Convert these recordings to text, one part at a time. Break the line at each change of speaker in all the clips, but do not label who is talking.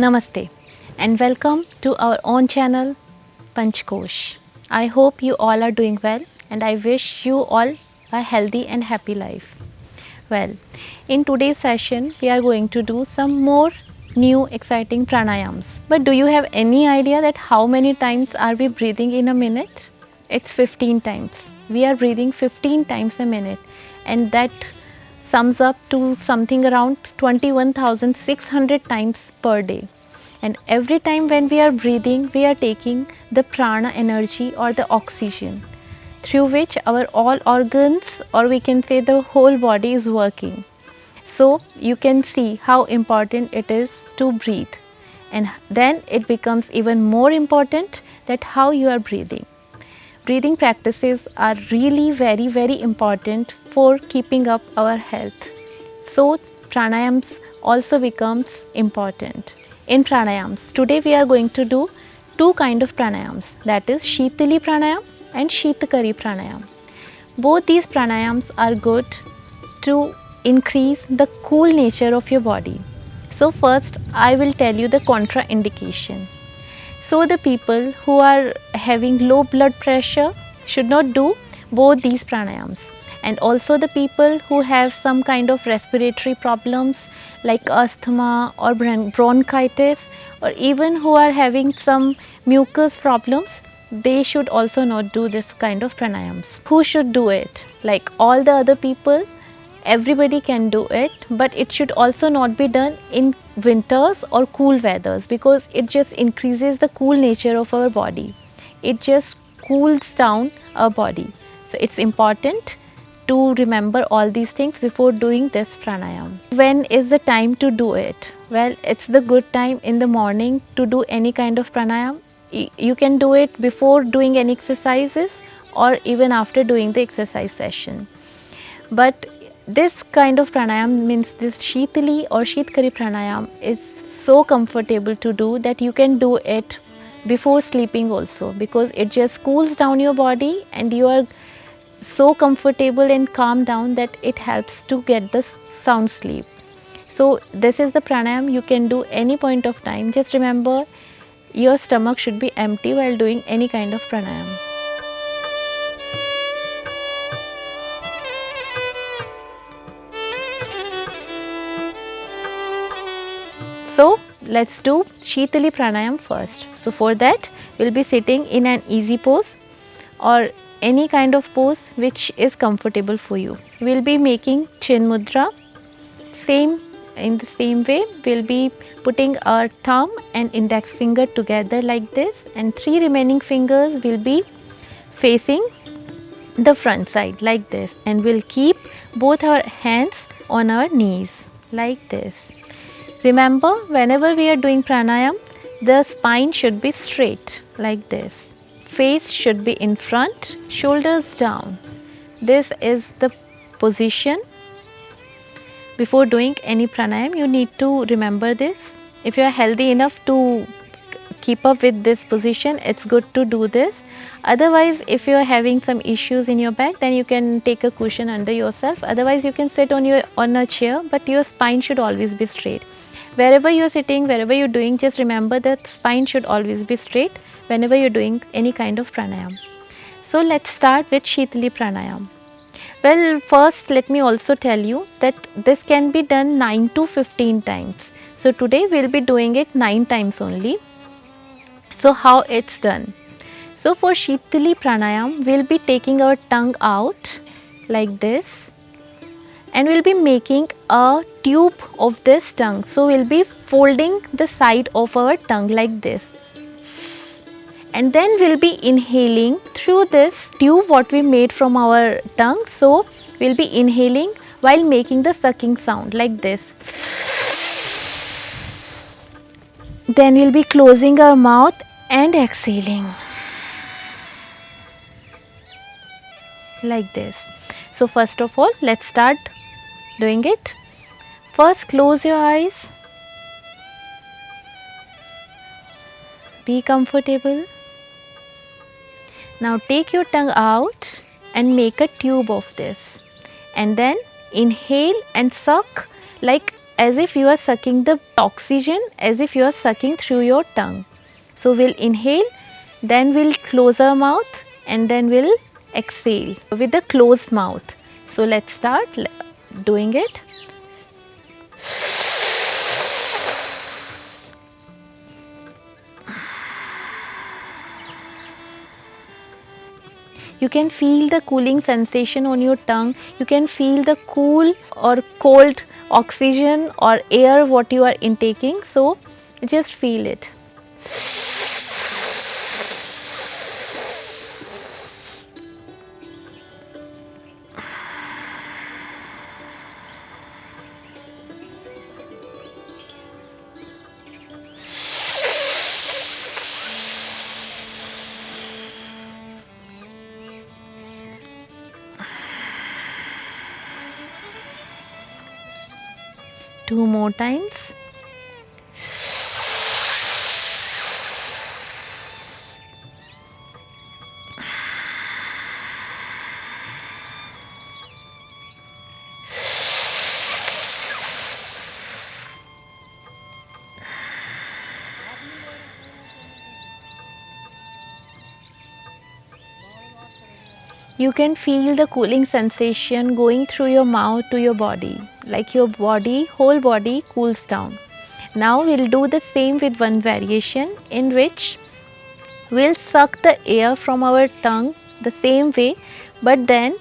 Namaste and welcome to our own channel Panchkosh. I hope you all are doing well and I wish you all a healthy and happy life. Well, in today's session we are going to do some more new exciting pranayams. But do you have any idea that how many times are we breathing in a minute? It's 15 times. We are breathing 15 times a minute and that sums up to something around 21,600 times per day. And every time when we are breathing, we are taking the prana energy or the oxygen through which our all organs, or we can say the whole body, is working. So you can see how important it is to breathe, and then it becomes even more important that how you are breathing. Breathing practices are really very important for keeping up our health. So pranayams also becomes important. In pranayams, today we are going to do two kind of pranayams, that is Shitali pranayam and Shitakari pranayam. Both these pranayams are good to increase the cool nature of your body. So first I will tell you the contraindication. So the people who are having low blood pressure should not do both these pranayams, and also the people who have some kind of respiratory problems like asthma or bronchitis, or even who are having some mucus problems, they should also not do this kind of pranayams. Who should do it? Like all the other people, everybody can do it, but it should also not be done in winters or cool weathers, because it just increases the cool nature of our body. It just cools down our body. So it's important to remember all these things before doing this pranayam. When is the time to do it? Well, it's the good time in the morning to do any kind of pranayam. You can do it before doing any exercises or even after doing the exercise session. But this kind of pranayam, means this Shitali or Shitakari pranayam, is so comfortable to do that you can do it before sleeping also, because it just cools down your body and you are so comfortable and calm down that it helps to get the sound sleep. So this is the pranayam you can do any point of time. Just remember, your stomach should be empty while doing any kind of pranayam. So let's do Shitali pranayam first. So for that, we'll be sitting in an easy pose or any kind of pose which is comfortable for you. We'll be making chin mudra. In the same way, we'll be putting our thumb and index finger together like this, and three remaining fingers will be facing the front side like this, and we'll keep both our hands on our knees like this. Remember, whenever we are doing pranayam, the spine should be straight like this. Face should be in front, shoulders down. This is the position. Before doing any pranayam, you need to remember this. If you are healthy enough to keep up with this position, it's good to do this. Otherwise, if you are having some issues in your back, then you can take a cushion under yourself. Otherwise, you can sit on a chair, but your spine should always be straight. Wherever you are sitting, wherever you are doing, just remember that spine should always be straight whenever you are doing any kind of pranayam. So let's start with Shitali pranayam. Well, first let me also tell you that this can be done 9 to 15 times. So today we will be doing it 9 times only. So how it's done? So for Shitali pranayam, we will be taking our tongue out like this, and we will be making a tube of this tongue. So we will be folding the side of our tongue like this, and then we will be inhaling through this tube what we made from our tongue. So we will be inhaling while making the sucking sound like this. Then we will be closing our mouth and exhaling like this. So first of all, let's start doing it. First, close your eyes. Be comfortable. Now take your tongue out and make a tube of this, and then inhale and suck like as if you are sucking the oxygen, as if you are sucking through your tongue. So we'll inhale, then we'll close our mouth, and then we'll exhale with the closed mouth. So let's start doing it. You can feel the cooling sensation on your tongue. You can feel the cool or cold oxygen or air what you are intaking. So just feel it. Two more times. You can feel the cooling sensation going through your mouth to your body, like your body, whole body cools down. Now we'll do the same with one variation in which we'll suck the air from our tongue the same way, but then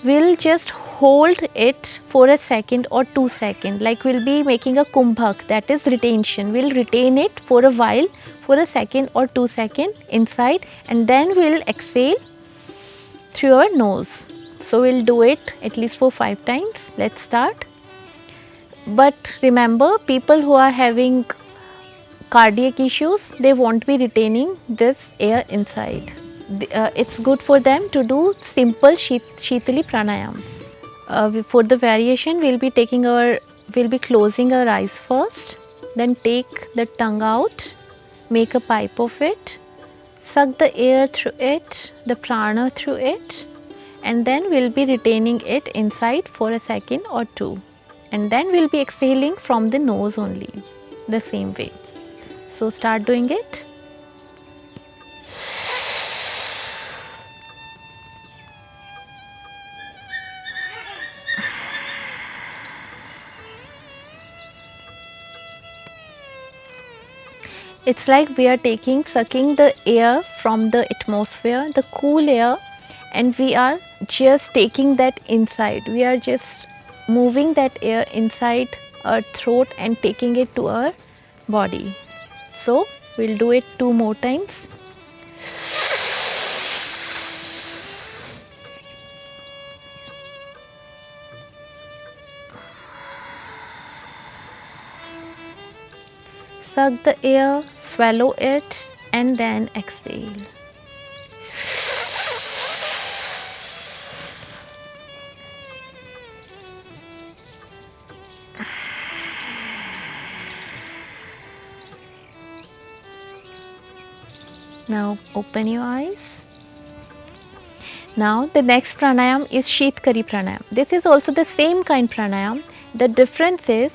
we'll just hold it for a second or 2 seconds, like we'll be making a kumbhak, that is retention. We'll retain it for a while, for a second or 2 seconds inside, and then we'll exhale through our nose. So we'll do it at least for 5 times. Let's start. But remember, people who are having cardiac issues, they won't be retaining this air inside. It's good for them to do simple Shitali pranayam. For the variation, we'll be closing our eyes first, then take the tongue out, make a pipe of it, suck the air through it, the prana through it, and then we'll be retaining it inside for a second or 2, and then we'll be exhaling from the nose only, the same way. So start doing it. It's like we are sucking the air from the atmosphere, the cool air, and we are just taking that inside. We are just moving that air inside our throat and taking it to our body. So we'll do it 2 more times. Suck the air, swallow it, and then exhale. Now open your eyes. Now the next pranayam is Sheetkari pranayam. This is also the same kind pranayam. The difference is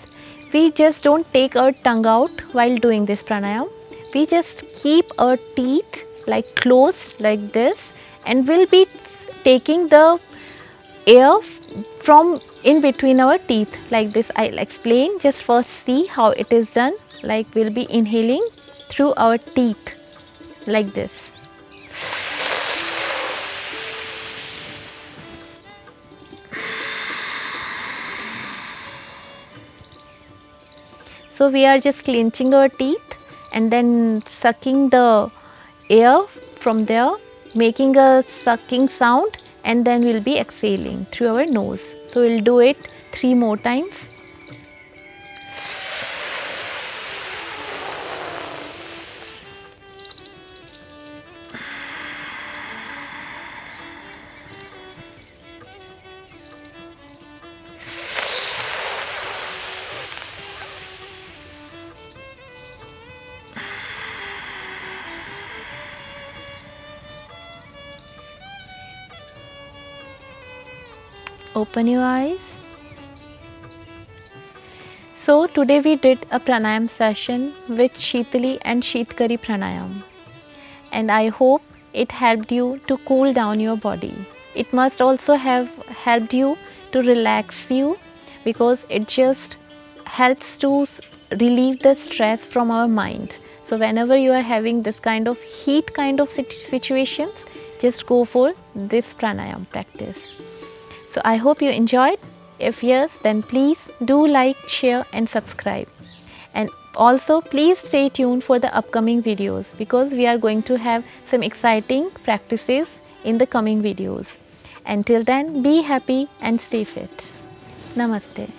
we just don't take our tongue out while doing this pranayam. We just keep our teeth like closed like this, and we'll be taking the air from in between our teeth like this. I'll explain. Just first see how it is done. Like we'll be inhaling through our teeth like this. So we are just clenching our teeth and then sucking the air from there, making a sucking sound, and then we'll be exhaling through our nose. So we'll do it 3 more times. Open your eyes. So today we did a pranayam session with Shitali and Shitkari pranayam, and I hope it helped you to cool down your body. It must also have helped you to relax you, because it just helps to relieve the stress from our mind. So whenever you are having this kind of heat kind of situations, just go for this pranayam practice. So I hope you enjoyed. If yes, then please do like, share and subscribe. And also please stay tuned for the upcoming videos, because we are going to have some exciting practices in the coming videos. Until then, be happy and stay fit. Namaste.